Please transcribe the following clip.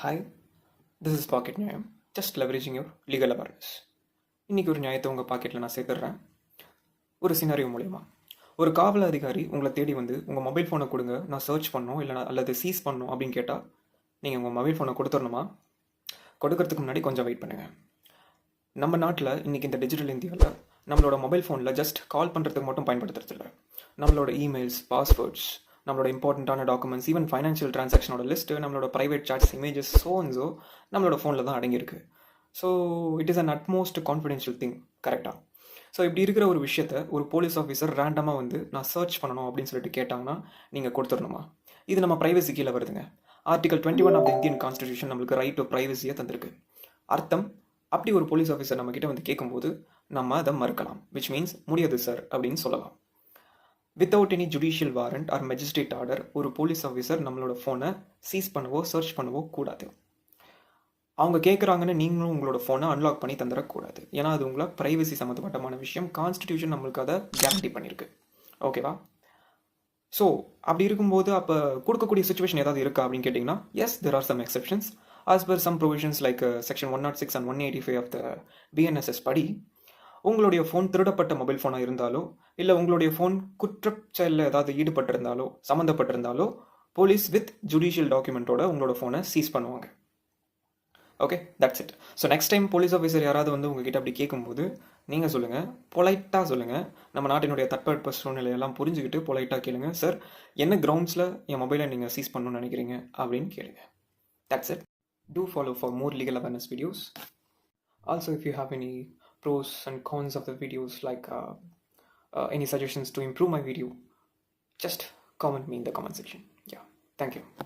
Hi, this is packet நியாயம். Just leveraging your legal awareness. இன்றைக்கி ஒரு நியாயத்தை உங்கள் பாக்கெட்டில் நான் சேர்த்துடுறேன். ஒரு சினாரியோ மூலயமா ஒரு காவல் அதிகாரி உங்களை தேடி வந்து உங்கள் மொபைல் ஃபோனை கொடுங்க, நான் சர்ச் பண்ணணும் இல்லை அல்லது சீஸ் பண்ணணும் அப்படின்னு கேட்டால் நீங்கள் உங்கள் மொபைல் ஃபோனை கொடுத்துடணுமா? கொடுக்கறதுக்கு முன்னாடி கொஞ்சம் வெயிட் பண்ணுங்கள். நம்ம நாட்டில் இன்றைக்கி இந்த டிஜிட்டல் இந்தியாவில் நம்மளோட மொபைல் ஃபோனில் ஜஸ்ட் கால் பண்ணுறதுக்கு மட்டும் பயன்படுத்துறதில்ல. நம்மளோட இமெயில்ஸ், பாஸ்வேர்ட்ஸ், நம்மளோட இம்பார்ட்டண்ட்டான டாக்குமெண்ட்ஸ், ஈவன் ஃபைனான்ஷியல் ட்ரான்சாக்ஷனோட லிஸ்ட்டு, நம்மளோட ப்ரைவேட் சாட்ஸ், இமேஜஸ், ஸோ நம்மளோட ஃபோனில் தான் அடங்கியிருக்கு. So it is an utmost confidential thing. கரெக்டாக? ஸோ இப்படி இருக்கிற ஒரு விஷயத்த ஒரு போலீஸ் ஆஃபீஸர் ரேண்டமாக வந்து நான் சர்ச் பண்ணணும் அப்படின்னு சொல்லிட்டு கேட்டாங்கன்னா நீங்கள் கொடுத்துடணுமா? இது நம்ம ப்ரைவசி கீழே வருதுங்க. Article 21 of the Indian constitution நம்மளுக்கு ரைட் டு ப்ரைவசியை தந்திருக்கு. அர்த்தம், அப்படி ஒரு போலீஸ் ஆஃபீஸர் நம்மக்கிட்ட வந்து கேட்கும்போது நம்ம அதை மறுக்கலாம். விச் மீன்ஸ் முடியாது சார் அப்படின்னு சொல்லலாம். Without any judicial warrant or magistrate order ஒரு போலீஸ் ஆஃபீஸர் நம்மளோட ஃபோனை சீஸ் பண்ணவோ சர்ச் பண்ணவோ கூடாது. அவங்க கேட்குறாங்கன்னு நீங்களும் உங்களோட ஃபோனை அன்லாக் பண்ணி தந்துடக்கூடாது. ஏன்னா அது உங்களை ப்ரைவசி சம்மந்தப்பட்டமான விஷயம். கான்ஸ்டிடியூஷன் நம்மளுக்கு அதை கேரண்டி பண்ணியிருக்கு. ஓகேவா? ஸோ அப்படி இருக்கும்போது அப்போ கொடுக்கக்கூடிய சுச்சுவேஷன் ஏதாவது இருக்கா அப்படின்னு கேட்டிங்கன்னா, yes, there are some exceptions as per some provisions like section 106 and 185 of the BNSS படி உங்களுடைய ஃபோன் திருடப்பட்ட மொபைல் ஃபோனாக இருந்தாலோ இல்லை உங்களுடைய ஃபோன் குற்றச்செயலில் ஏதாவது ஈடுபட்டிருந்தாலோ சம்மந்தப்பட்டிருந்தாலோ போலீஸ் வித் ஜுடிஷியல் டாக்குமெண்ட்டோட உங்களோட ஃபோனை சீஸ் பண்ணுவாங்க. Okay, that's it. So next time police officer யாராவது வந்து உங்ககிட்ட அப்படி கேட்கும்போது நீங்கள் சொல்லுங்கள், பொலைட்டாக சொல்லுங்கள். நம்ம நாட்டினுடைய தட்பவெட்ப சூழ்நிலையெல்லாம் புரிஞ்சுக்கிட்டு பொலைட்டாக கேளுங்க. சார், என்ன கிரவுண்ட்ஸில் என் மொபைலை நீங்கள் சீஸ் பண்ணணும்னு நினைக்கிறீங்க அப்படின்னு கேளுங்க. That's it. Do follow for more legal awareness videos. Also, if you have any pros and cons of the videos, like any suggestions to improve my video, just comment me in the comment section. Yeah, thank you.